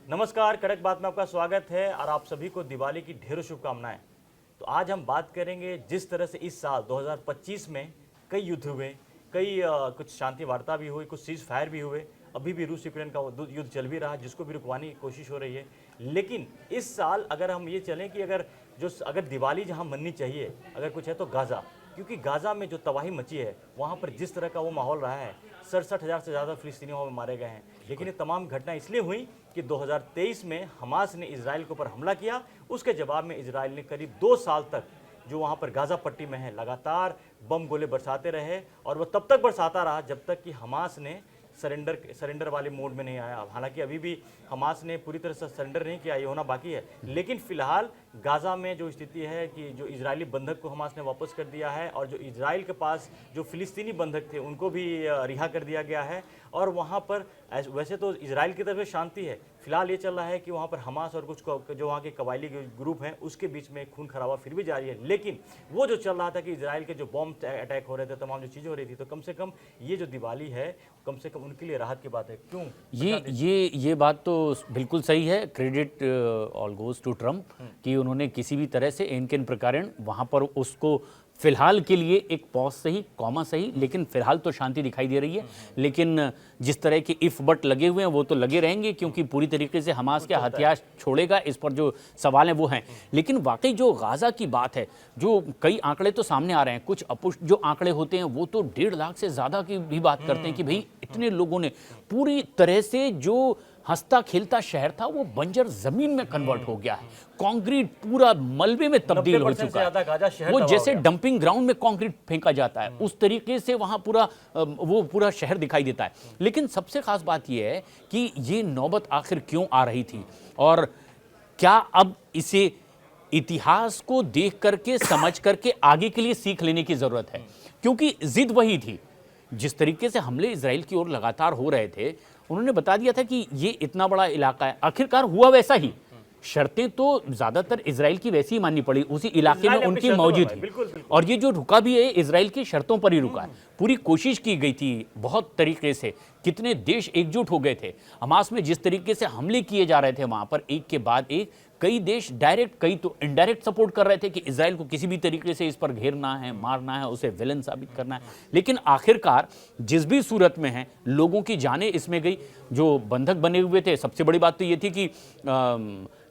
नमस्कार, कड़क बात में आपका स्वागत है और आप सभी को दिवाली की ढेरों शुभकामनाएं। तो आज हम बात करेंगे जिस तरह से इस साल 2025 में कई युद्ध हुए, कई कुछ शांति वार्ता भी हुई, कुछ सीज फायर भी हुए। अभी भी रूस यूक्रेन का वो युद्ध चल भी रहा है, जिसको भी रुकवाने की कोशिश हो रही है। लेकिन इस साल अगर हम ये चलें कि अगर दिवाली जहाँ मननी चाहिए अगर कुछ है तो गाज़ा, क्योंकि गाज़ा में जो तबाही मची है वहाँ पर जिस तरह का वो माहौल रहा है, 67,000 से ज़्यादा फिलिस्तीनी वहाँ मारे गए हैं। लेकिन ये तमाम घटना इसलिए हुई कि 2023 में हमास ने इजराइल के ऊपर हमला किया। उसके जवाब में इजराइल ने करीब 2 साल तक जो वहाँ पर गाज़ा पट्टी में है लगातार बम गोले बरसाते रहे, और वो तब तक बरसाता रहा जब तक कि हमास ने सरेंडर वाले मोड में नहीं आया। हालांकि अभी भी हमास ने पूरी तरह से सरेंडर नहीं किया, ये होना बाकी है। लेकिन फिलहाल गाज़ा में जो स्थिति है कि जो इजरायली बंधक को हमास ने वापस कर दिया है, और जो इजराइल के पास जो फिलिस्तीनी बंधक थे उनको भी रिहा कर दिया गया है। और वहाँ पर वैसे तो इजराइल की तरफ से शांति है, फिलहाल ये चल रहा है कि वहाँ पर हमास और कुछ जो वहाँ के कबायली ग्रुप हैं उसके बीच में खून खराबा फिर भी जारी है। लेकिन वो जो चल रहा था कि इजराइल के जो बॉम्ब अटैक हो रहे थे, तमाम जो चीज़ें हो रही थी, तो कम से कम ये जो दिवाली है कम से कम उनके लिए राहत की बात है। क्यों ये बात तो बिल्कुल सही है। Credit all goes to Trump कि उन्होंने किसी भी तरह से इनके प्रकारण वहाँ पर उसको फिलहाल के लिए एक पॉज सही, कॉमा सही, लेकिन फिलहाल तो शांति दिखाई दे रही है। लेकिन जिस तरह के इफ बट लगे हुए हैं वो तो लगे रहेंगे, क्योंकि पूरी तरीके से हमास के हथियार छोड़ेगा, इस पर जो सवाल हैं वो हैं। लेकिन वाकई जो गाज़ा की बात है, जो कई आंकड़े तो सामने आ रहे हैं, कुछ अपुष्ट जो आंकड़े होते हैं वो तो 1.5 लाख से ज़्यादा की भी बात करते हैं कि भाई इतने लोगों ने पूरी तरह से जो हंसता खेलता शहर था वो बंजर जमीन में कन्वर्ट हो गया है। कंक्रीट पूरा मलबे में तब्दील हो चुका है। वो जैसे डंपिंग ग्राउंड में कंक्रीट फेंका जाता है उस तरीके से वहां पूरा शहर दिखाई देता है। लेकिन सबसे खास बात यह है कि ये नौबत आखिर क्यों आ रही थी, और क्या अब इसे इतिहास को देख करके समझ करके आगे के लिए सीख लेने की जरूरत है। क्योंकि जिद वही थी, जिस तरीके से हमले इजराइल की ओर लगातार हो रहे थे, उन्होंने बता दिया था कि ये इतना बड़ा इलाका है। आखिरकार हुआ वैसा ही, शर्तें तो ज्यादातर इजराइल की वैसी ही माननी पड़ी, उसी इलाके में उनकी मौजूद थी। और ये जो रुका भी है इजराइल की शर्तों पर ही रुका है। पूरी कोशिश की गई थी बहुत तरीके से, कितने देश एकजुट हो गए थे। हमास में जिस तरीके से हमले किए जा रहे थे वहां पर एक के बाद एक, कई देश डायरेक्ट कई तो इनडायरेक्ट सपोर्ट कर रहे थे कि इजराइल को किसी भी तरीके से इस पर घेरना है, मारना है, उसे विलन साबित करना है। लेकिन आखिरकार जिस भी सूरत में है लोगों की जानें इसमें गई, जो बंधक बने हुए थे। सबसे बड़ी बात तो ये थी कि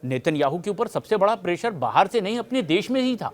नेतन्याहू के ऊपर सबसे बड़ा प्रेशर बाहर से नहीं अपने देश में ही था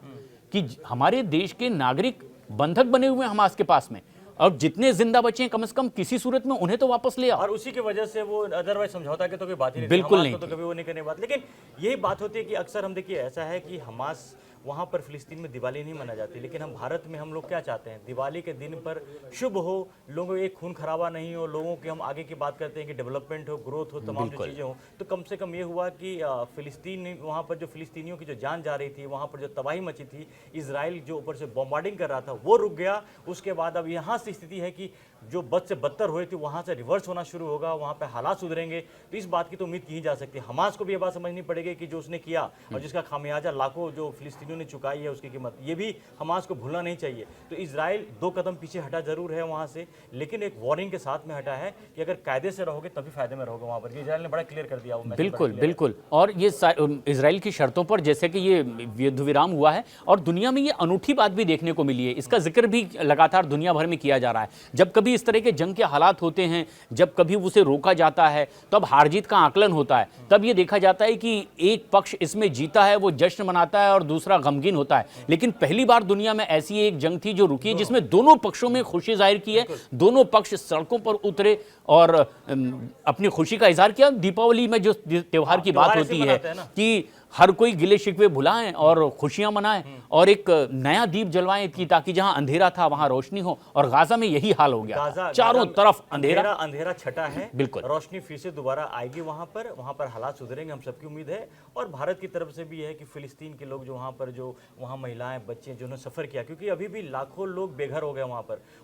कि हमारे देश के नागरिक बंधक बने हुए हैं हमास के पास में, और जितने जिंदा बचे हैं कम से कम किसी सूरत में उन्हें तो वापस ले आओ। और उसी की वजह से वो अदरवाइज समझौता के तो कोई बात ही नहीं, बिल्कुल नहीं, तो कभी वो नहीं करने बात। लेकिन यही बात होती है कि अक्सर हम देखिए ऐसा है कि हमास वहाँ पर फिलिस्तीन में दिवाली नहीं मनाई जाती, लेकिन हम भारत में हम लोग क्या चाहते हैं, दिवाली के दिन पर शुभ हो, लोगों एक खून खराबा नहीं हो, लोगों की हम आगे की बात करते हैं कि डेवलपमेंट हो, ग्रोथ हो, तमाम जो चीज़ें हो। तो कम से कम ये हुआ कि फिलिस्तीन वहाँ पर जो फिलिस्तीनियों की जो जान जा रही थी, वहाँ पर जो तबाही मची थी, इजराइल जो ऊपर से बॉम्बार्डिंग कर रहा था वो रुक गया। उसके बाद अब यहाँ से स्थिति है कि जो बद से बदतर हुए थे वहाँ से रिवर्स होना शुरू होगा, वहाँ पे हालात सुधरेंगे। तो इस बात की तो उम्मीद की जा सकती है। हमास को भी ये बात समझनी पड़ेगी कि जो उसने किया और जिसका खामियाजा लाखों जो फिलिस्तीनियों ने चुकाई है उसकी कीमत, ये भी हमास को भूलना नहीं चाहिए। तो इजराइल 2 कदम पीछे हटा जरूर है वहाँ से, लेकिन एक वार्निंग के साथ में हटा है कि अगर कायदे से रहोगे तभी फायदे में रहोगे। वहाँ पर इजराइल ने बड़ा क्लियर कर दिया वो। बिल्कुल। और ये इजराइल की शर्तों पर जैसे कि ये युद्ध विराम हुआ है, और दुनिया में ये अनूठी बात भी देखने को मिली है। इसका जिक्र भी लगातार दुनिया भर में किया जा रहा है। जब कभी इस तरह के जंग के हालात होते हैं, जब कभी उसे रोका जाता है, तब हार जीत का आकलन होता है। तब ये देखा जाता है कि एक पक्ष इसमें जीता है वो जश्न मनाता है और दूसरा गमगीन होता है। लेकिन पहली बार दुनिया में ऐसी एक जंग थी जो रुकी है, जिसमें दोनों पक्षों में खुशी जाहिर की है, दोनों पक्ष सड़कों पर उतरे और अपनी खुशी का इजहार किया। दीपावली में जो त्योहार की बात होती है कि हर कोई गिले शिकवे भुलाएं और खुशियां मनाएं और एक नया दीप जलवाएं कि ताकि जहां अंधेरा था वहां रोशनी हो। और गाजा में यही हाल हो गया, चारों तरफ अंधेरा छटा है। बिल्कुल, रोशनी फिर से दोबारा आएगी वहां पर हालात सुधरेंगे, हम सबकी उम्मीद है। और भारत की तरफ से भी है कि फिलिस्तीन के लोग जो वहां महिलाएं बच्चे जिन्होंने सफर किया, क्योंकि अभी भी लाखों लोग बेघर हो गए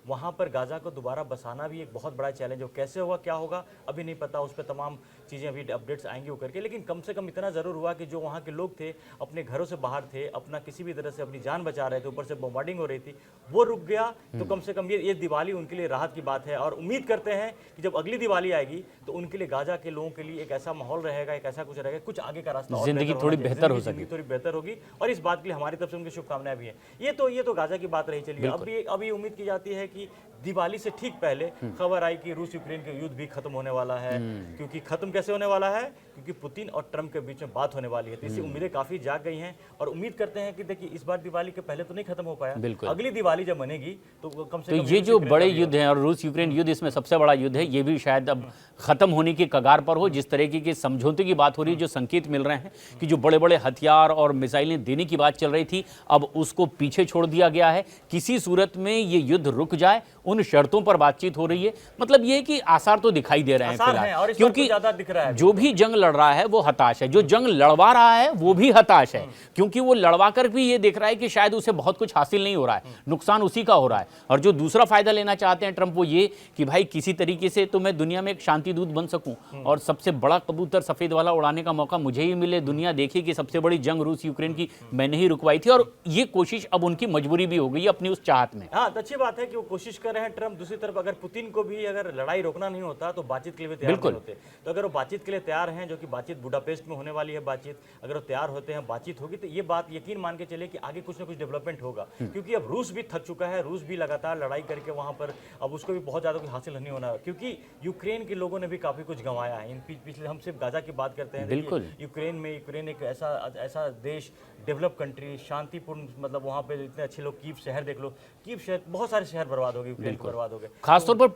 वहां पर गाजा को दोबारा बसाना भी एक बहुत बड़ा चैलेंज हो। कैसे होगा, क्या होगा अभी नहीं पता, उस पर तमाम चीजें अभी अपडेट्स आएंगी होकर के। लेकिन कम से कम इतना जरूर हुआ कि जो वहां वहाँ के लोग थे अपने घरों से बाहर थे, अपना किसी भी तरह से अपनी जान बचा रहे थे, ऊपर से बॉम्बार्डिंग हो रही थी, वो रुक गया। तो कम से कम ये दिवाली उनके लिए राहत की बात है और उम्मीद करते हैं कि जब अगली दिवाली आएगी तो उनके लिए गाजा के लोगों के लिए एक ऐसा माहौल रहेगा, एक ऐसा कुछ रहेगा, कुछ आगे का रास्ता और जिंदगी बेहतर थोड़ी होना चाहिए। बेहतर हो जिंदगी थोड़ी बेहतर होगी और इस बात के लिए हमारी तरफ से उनकी शुभकामनाएं भी हैं। ये तो गाजा की बात रही। चलिए अभी उम्मीद की जाती है कि दिवाली से ठीक पहले खबर आई कि रूस यूक्रेन का युद्ध भी खत्म होने वाला है। क्योंकि खत्म कैसे होने वाला है? क्योंकि पुतिन और ट्रंप के बीच में बात होने वाली है। तो इससे उम्मीदें काफी जाग गई हैं और उम्मीद करते हैं कि देखिए इस बार दिवाली के पहले तो नहीं खत्म हो पाया, अगली दिवाली जब बनेगी तो कम से कम ये जो बड़े युद्ध हैं और रूस यूक्रेन युद्ध इसमें सबसे बड़ा युद्ध है, ये भी शायद अब खत्म होने की कगार पर हो। जिस तरीके के समझौते की बात हो रही है, जो संकेत मिल रहे हैं कि जो बड़े बड़े हथियार और मिसाइलें देने की बात चल रही थी, अब उसको पीछे छोड़ दिया गया है। किसी सूरत में ये युद्ध रुक जाए उन शर्तों पर बातचीत हो रही है। मतलब ये कि आसार तो दिखाई दे रहे हैं फिलहाल, क्योंकि ज्यादा दिख रहा है। जो भी जंग लड़ रहा है वो हताश है, जो जंग लड़वा रहा है वो भी हताश है, क्योंकि वो लड़वा कर भी ये देख रहा है कि शायद उसे बहुत कुछ हासिल नहीं हो रहा है, नुकसान उसी का हो रहा है। और जो दूसरा फायदा लेना चाहते हैं ट्रंप, वो ये कि भाई किसी तरीके से तो मैं दुनिया में एक शांति दूत बन सकूं और सबसे बड़ा कबूतर सफेद वाला उड़ाने का मौका मुझे ही मिले। दुनिया देखी कि सबसे बड़ी जंग रूस यूक्रेन की मैंने ही रुकवाई थी, और ये कोशिश अब उनकी मजबूरी भी हो गई है अपनी उस चाहत में। हाँ, तो अच्छी बात है कि वो कोशिश कर रहे हैं ट्रंप। दूसरी तरफ अगर पुतिन को भी अगर लड़ाई रोकना नहीं होता तो बातचीत के लिए तैयार नहीं होते। तो अगर वो बातचीत के लिए तैयार हैं, जो कि बातचीत बुडापेस्ट में होने वाली है बातचीत, अगर वो तैयार होते हैं, बातचीत होगी, तो ये बात यकीन मान के चले कि आगे कुछ ना कुछ डेवलपमेंट होगा। क्योंकि अब रूस भी थक चुका है, रूस भी लगातार लड़ाई करके वहां पर अब उसको भी बहुत ज्यादा कुछ हासिल नहीं होना है, क्योंकि यूक्रेन के लोगों ने भी काफी कुछ गंवाया है। इन पिछले हम सिर्फ गाजा की बात करते हैं, बिल्कुल यूक्रेन एक ऐसा देश, डेवलप कंट्री, शांतिपूर्ण, मतलब वहाँ पे इतने अच्छे लोग, कीव शहर देख लो, कीव शहर, बहुत सारे शहर बर्बाद हो गए, यूक्रेन के बर्बाद हो गए। खासतौर पर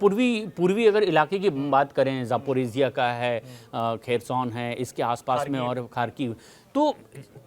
पूर्वी अगर इलाके की बात करें, जापोरिजिया का है, खेरसॉन है, इसके आसपास में, और खार्किव, तो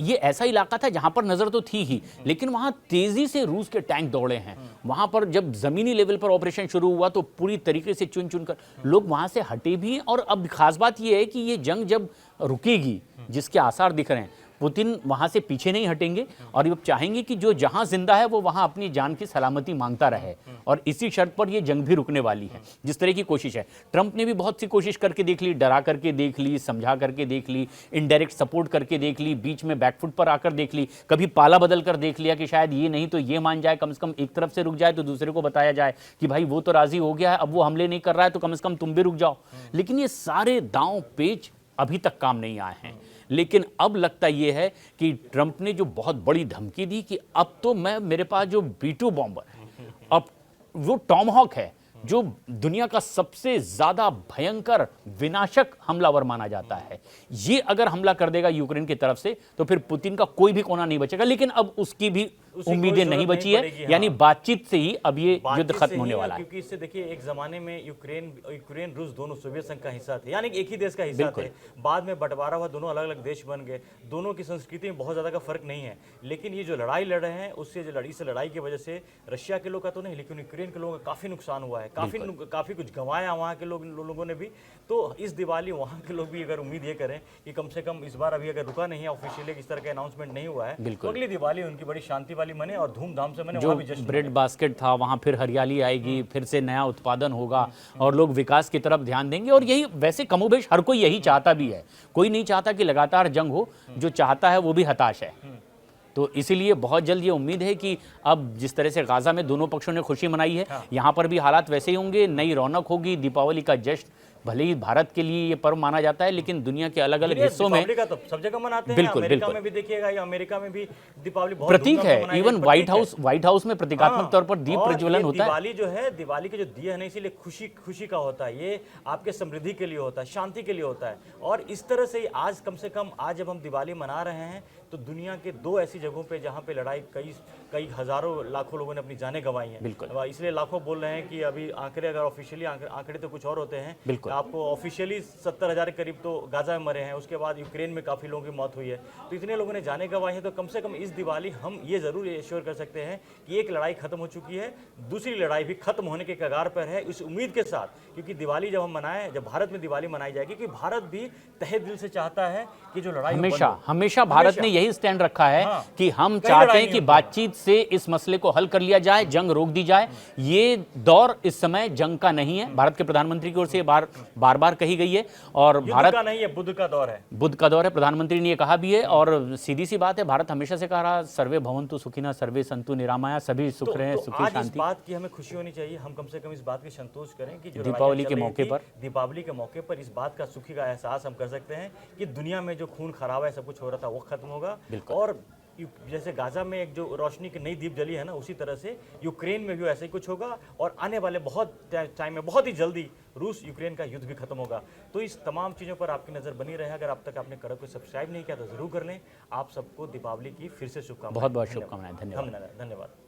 ये ऐसा इलाका था जहां पर नजर तो थी ही, लेकिन वहां तेजी से रूस के टैंक दौड़े हैं। वहां पर जब जमीनी लेवल पर ऑपरेशन शुरू हुआ तो पूरी तरीके से चुन चुन कर लोग वहां से हटे भी। और अब खास बात यह है कि ये जंग जब रुकेगी, जिसके आसार दिख रहे हैं, पुतिन वहां से पीछे नहीं हटेंगे और अब चाहेंगे कि जो जहां जिंदा है वो वहां अपनी जान की सलामती मांगता रहे, और इसी शर्त पर ये जंग भी रुकने वाली है, जिस तरह की कोशिश है। ट्रंप ने भी बहुत सी कोशिश करके देख ली, डरा करके देख ली, समझा करके देख ली, इनडायरेक्ट सपोर्ट करके देख ली, बीच में बैकफुट पर आकर देख ली, कभी पाला बदल कर देख लिया कि शायद ये नहीं तो ये मान जाए, कम से कम एक तरफ से रुक जाए तो दूसरे को बताया जाए कि भाई वो तो राजी हो गया है, अब वो हमले नहीं कर रहा है तो कम से कम तुम भी रुक जाओ। लेकिन ये सारे दांव पेच अभी तक काम नहीं आए हैं। लेकिन अब लगता यह है कि ट्रंप ने जो बहुत बड़ी धमकी दी कि अब तो मेरे पास जो B-2 बॉम्बर है, अब वो टॉमहॉक है, जो दुनिया का सबसे ज्यादा भयंकर विनाशक हमलावर माना जाता है, ये अगर हमला कर देगा यूक्रेन की तरफ से तो फिर पुतिन का कोई भी कोना नहीं बचेगा। लेकिन अब उसकी भी उम्मीदें नहीं बची है, यानी बातचीत से ही अब ये युद्ध खत्म होने वाला है। क्योंकि इससे देखिए, एक जमाने में यूक्रेन रूस दोनों सोवियत संघ का हिस्सा थे, यानी एक ही देश का हिस्सा थे। बाद में बंटवारा हुआ, दोनों अलग अलग देश बन गए। दोनों की संस्कृति में बहुत ज्यादा का फर्क नहीं है, लेकिन ये जो लड़ाई लड़ रहे हैं उससे इस लड़ाई की वजह से रशिया के लोग का तो नहीं, लेकिन यूक्रेन के लोगों का काफी नुकसान हुआ है, काफी कुछ गंवाया वहाँ के लोगों ने भी। तो इस दिवाली वहाँ के लोग भी अगर उम्मीद ये करें कि कम से कम इस बार अभी अगर रुका नहीं है, ऑफिशियली इस तरह का अनाउंसमेंट नहीं हुआ है, तो अगली दिवाली उनकी बड़ी शांति वाली मने और धूमधाम से मने। जो ब्रेड बास्केट था वहाँ फिर हरियाली आएगी, फिर से नया उत्पादन होगा और लोग विकास की तरफ ध्यान देंगे। और यही वैसे कमोबेश हर कोई यही चाहता भी है, कोई नहीं चाहता कि लगातार जंग हो, जो चाहता है वो भी हताश है। तो इसीलिए बहुत जल्द ये उम्मीद है कि अब जिस तरह से गाजा में दोनों पक्षों ने खुशी मनाई है, यहाँ पर भी हालात वैसे ही होंगे, नई रौनक होगी, दीपावली का जश्न। भले ही भारत के लिए ये पर्व माना जाता है, लेकिन दुनिया के अलग अलग हिस्सों में तो सब जगह मनाते हैं। बिल्कुल, अमेरिका में भी देखिएगा, अमेरिका में भी दीपावली बहुत प्रतीक है। इवन व्हाइट हाउस में प्रतीकात्मक तौर पर दीप प्रज्वलन होता है। दिवाली जो है, दिवाली के जो दिए है ना, इसीलिए खुशी का होता है, ये आपके समृद्धि के लिए होता है, शांति के लिए होता है। और इस तरह से आज कम से कम आज जब हम दिवाली मना रहे हैं तो दुनिया के 2 ऐसी जगहों पे जहाँ पे लड़ाई कई हजारों लाखों लोगों ने अपनी जानें गंवाई हैं। इसलिए लाखों बोल रहे हैं कि अभी आंकड़े अगर ऑफिशियली आंकड़े तो कुछ और होते हैं, आपको ऑफिशियली 70,000 के करीब तो गाजा में मरे हैं, उसके बाद यूक्रेन में काफ़ी लोगों की मौत हुई है। तो इतने लोगों ने जाने गंवाई है, तो कम से कम इस दिवाली हम ये ज़रूर एश्योर कर सकते हैं कि एक लड़ाई खत्म हो चुकी है, दूसरी लड़ाई भी खत्म होने के कगार पर है, इस उम्मीद के साथ। क्योंकि दिवाली जब हम मनाएं, जब भारत में दिवाली मनाई जाएगी, क्योंकि भारत भी तहे दिल से चाहता है कि जो लड़ाई हमेशा भारत ने यही स्टैंड रखा है कि हम चाहते हैं कि बातचीत से इस मसले को हल कर लिया जाए, जंग रोक दी जाए। ये दौर इस समय जंग का नहीं है। भारत के प्रधानमंत्री की ओर से बार बार बार कही गई है। और युद्ध भारत का नहीं है, बुद्ध का दौर है। बुद्ध का दौर है, प्रधानमंत्री ने ये कहा भी है। और सीधी सी बात है, भारत हमेशा से कह रहा सर्वे भवन्तु सुखिनः सर्वे सन्तु निरामया, सभी सुख रहे, तो सुखी आज इस शांति। बात की हमें खुशी होनी चाहिए, हम कम से कम इस बात की संतोष करें कि जो दीपावली लड़ाइयाँ के चल रही मौके थी, पर दीपावली के मौके पर इस बात का सुखी का एहसास हम कर सकते हैं कि दुनिया में जो खून खराबा है, सब कुछ हो रहा था, वो खत्म होगा। और जैसे गाजा में एक जो रोशनी की नई दीप जली है ना, उसी तरह से यूक्रेन में भी ऐसा ही कुछ होगा। और आने वाले बहुत टाइम में, बहुत ही जल्दी रूस यूक्रेन का युद्ध भी खत्म होगा। तो इस तमाम चीज़ों पर आपकी नज़र बनी रहे। अगर अब तक आपने कड़क को सब्सक्राइब नहीं किया तो जरूर कर लें। आप सबको दीपावली की फिर से शुभकामनाएं। बहुत बहुत शुभकामनाएं। धन्यवाद। धन्यवाद।